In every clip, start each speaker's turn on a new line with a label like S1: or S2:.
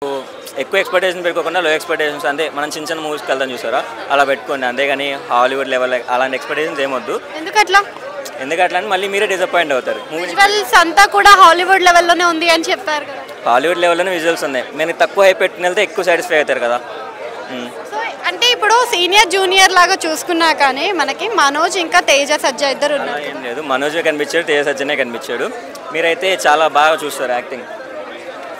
S1: ఎక్కువ ఎక్స్‌పెక్టేషన్స్ పెట్టుకోకుండా లో ఎక్స్‌పెక్టేషన్స్ అంటే మనం చిన్న చిన్న మూవీస్‌కి వెళ్తాం చూసారా అలా పెట్టుకోండి. అంతేగాని హాలీవుడ్ లెవెల్ అలాంటి ఎక్స్‌పెక్టేషన్స్ ఏమొద్దు.
S2: ఎందుకట్లా?
S1: ఎందుకట్లా అని మళ్ళీ మీరే డిసప్పాయింట్ అవుతారు.
S2: విజువల్స్ అంతా కూడా హాలీవుడ్ లెవెల్లోనే ఉంది అని చెప్పారు కదా.
S1: హాలీవుడ్ లెవెల్‌లోనే విజువల్స్ ఉన్నాయి. మీరు తక్కువ హైప్ పెట్టుకుని వెళ్తే ఎక్కువ సాటిస్ఫై అవుతారు కదా.
S2: సో అంటే ఇప్పుడు సీనియర్ జూనియర్ లాగా చూసుకున్నా కానీ మనకి మనోజ్ ఇంకా తేజ సజ్జా ఇద్దరు
S1: అలా
S2: ఉన్నారు.
S1: ఏం లేదు. మనోజే కనిపించాడు, తేజ సజ్జనే కనిపించాడు. మీరైతే చాలా బాగా చూస్తారు యాక్టింగ్.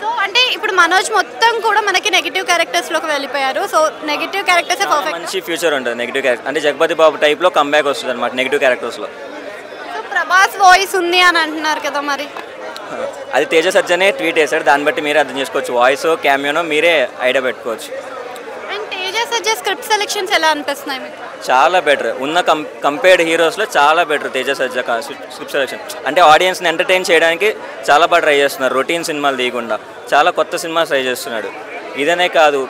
S2: సో అంటే ఇప్పుడు మనోజ్ మొత్తం కూడా మనకి నెగిటివ్ క్యారెక్టర్స్లోకి వెళ్ళిపోయారు. So negative characters perfect.
S1: మంచి ఫ్యూచర్ ఉంటుంది నెగిటివ్ క్యారెక్టర్ అంటే జగపతి బాబు టైప్లో కంబ్యాక్ వస్తుంది అనమాట నెగిటివ్ క్యారెక్టర్స్లో.
S2: సో ప్రభాస్ వాయిస్ ఉంది అని అంటున్నారు కదా మరి.
S1: అది తేజ సజ్జనే ట్వీట్ చేశాడు. దాన్ని బట్టి మీరే అర్థం చేసుకోవచ్చు. వాయిస్ క్యామియోనో మీరే ఐడియా పెట్టుకోవచ్చు.
S2: And Teja Sajja script selections ఎలా అనిపిస్తున్నాయి మీకు?
S1: చాలా బెటర్. ఉన్న కంపేర్డ్ హీరోస్లో చాలా బెటర్ తేజ సజ్జా స్క్రిప్ట్ సెలెక్షన్. అంటే ఆడియన్స్ని ఎంటర్టైన్ చేయడానికి చాలా బాగా ట్రై చేస్తున్నారు. రొటీన్ సినిమాలు తీయకుండా చాలా కొత్త సినిమాలు ట్రై చేస్తున్నాడు. ఇదనే కాదు,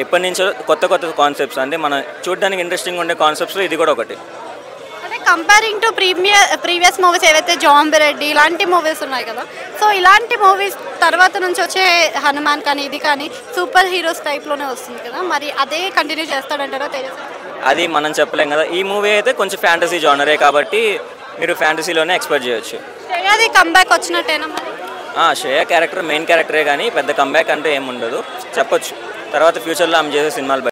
S1: ఎప్పటి నుంచో కొత్త కొత్త కాన్సెప్ట్స్ అంటే మనం చూడడానికి ఇంట్రెస్టింగ్ ఉండే కాన్సెప్ట్స్లో ఇది కూడా ఒకటి.
S2: అదే కంపేరింగ్ టు ప్రీవియస్ మూవీస్ ఏవైతే జాంబిరెడ్డి ఇలాంటి మూవీస్ ఉన్నాయి కదా. సో ఇలాంటి మూవీస్ తర్వాత నుంచి వచ్చే హనుమాన్ కానీ ఇది కానీ సూపర్ హీరోస్ టైప్లోనే వస్తుంది కదా. మరి అదే కంటిన్యూ చేస్తాడంటారా తేజ?
S1: అది మనం చెప్పలేం కదా. ఈ మూవీ అయితే కొంచెం ఫ్యాంటసీ జానరే కాబట్టి మీరు ఫ్యాంటసీలోనే ఎక్స్పెక్ట్ చేయొచ్చు.
S2: శ్రేయాది కంబ్యాక్ వచ్చినట్టేనా మరి?
S1: శ్రేయ క్యారెక్టర్ మెయిన్ క్యారెక్టరే కానీ పెద్ద కంబ్యాక్ అంటే ఏముండదు చెప్పొచ్చు. తర్వాత ఫ్యూచర్లో ఆమె చేసే సినిమాలు